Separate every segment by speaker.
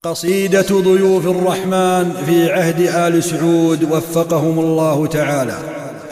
Speaker 1: قصيدة ضيوف الرحمن في عهد آل سعود وفقهم الله تعالى.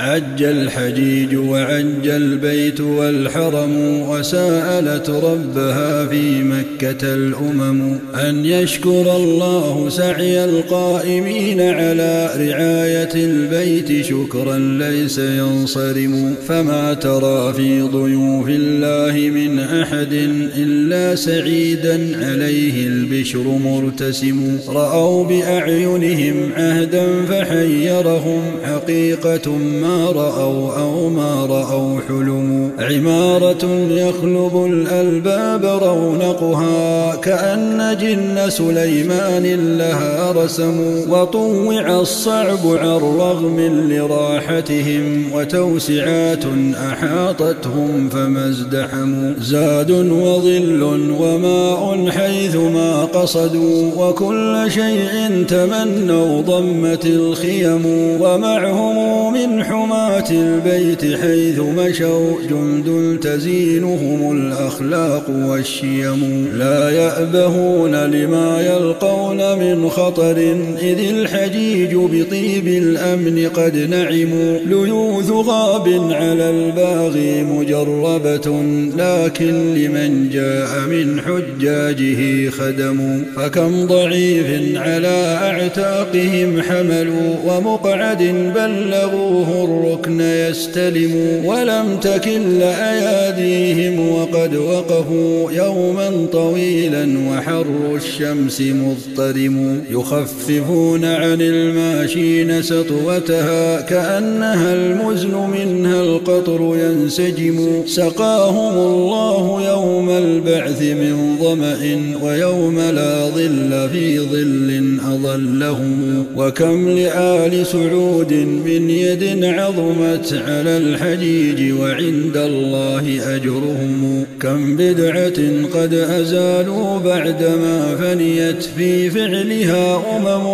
Speaker 1: عج الحجيج وعج البيت والحرم، وسألت ربها في مكة الأمم أن يشكر الله سعي القائمين على رعاية البيت شكرا ليس ينصرم. فما ترى في ضيوف الله من أحد إلا سعيدا عليه البشر مرتسم. رأوا بأعينهم عهدا فحيرهم حقيقة ما رأوا أو ما رأوا حلم. عمارة يخلب الألباب رونقها كأن جن سليمان لها رسم. وطوع الصعب عن رغم لراحتهم، وتوسعات أحاطتهم فما ازدحموا. زاد وظل وماء حيثما قصدوا، وكل شيء تمنوا ضمت الخيم. ومعهم من حماة البيت حيث مشوا جند تزينهم الأخلاق والشيم. لا يأبهون لما يلقون من خطر، إذ الحجيج بطيب الأمن قد نعموا. ليوث غاب على الباغي مجربة، لكن لمن جاء من حجاجه خدم. فكم ضعيف على أعتاقهم حملوا، ومقعد بلغوه الركن يستلم. ولم تكل أياديهم وقد وقفوا يوما طويلا وحر الشمس مضطرم. يخففون عن الماشين سطوتها كأنها المزن منها القطر ينسجم. سقاهم الله يوم البعث من ظمأ، ويوم لا ظل في ظل أظلهم. وكم لآل سعود من يد عظمت على الحجيج وعند الله أجرهم. كم بدعة قد أزالوا بعدما فنيت في فعلها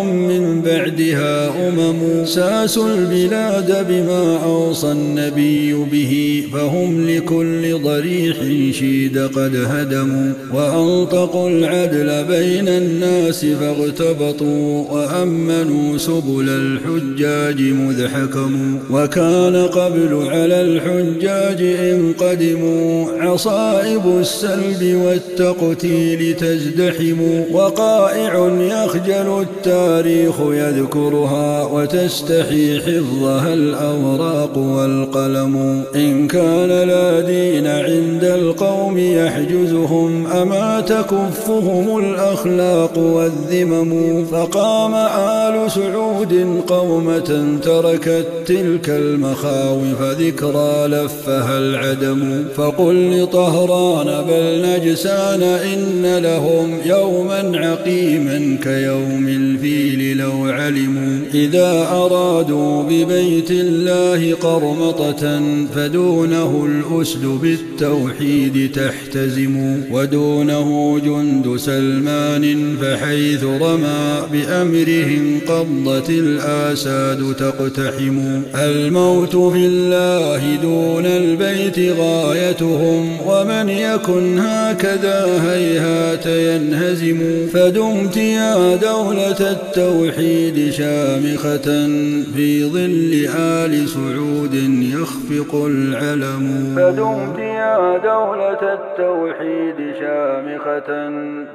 Speaker 1: من بعدها ساسوا البلاد بما أوصى النبي به، فهم لكل ضريح شيد قد هدموا. وأنطقوا العدل بين الناس فاغتبطوا، وأمنوا سبل الحجاج مذ حكموا. وكان قبل على الحجاج إن قدموا عصائب السلب والتقتيل تزدحم. وقائع يخجل التاريخ يذكرها، وتستحي حفظها الأوراق والقلم. إن كان لا دين عند القوم يحجزهم، أما تكفهم الأخلاق والذمم. فقام آل سعود قومة تركت تلك المخاوف ذكرى لفها العدم. فقل لطهران بل نجسان إن لهم يوما عقيما كيوم الفيل لو علموا. إذا أرادوا ببيت الله قرمطة، فدونه الأسد بالتوحيد تحتزم. ودونه جند سلمان، فحيث رمى بأمرهم قضت الآساد تقتحم. الموت في الله دون البيت غايتهم، ومن يكن هكذا هيهات ينهزم. فدمت يا دولة التوحيد شامخة، في ظل آل سعود يخفق العلم. فدمت يا دولة التوحيد شامخة،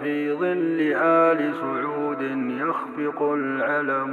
Speaker 1: في ظل آل سعود يخفق العلم.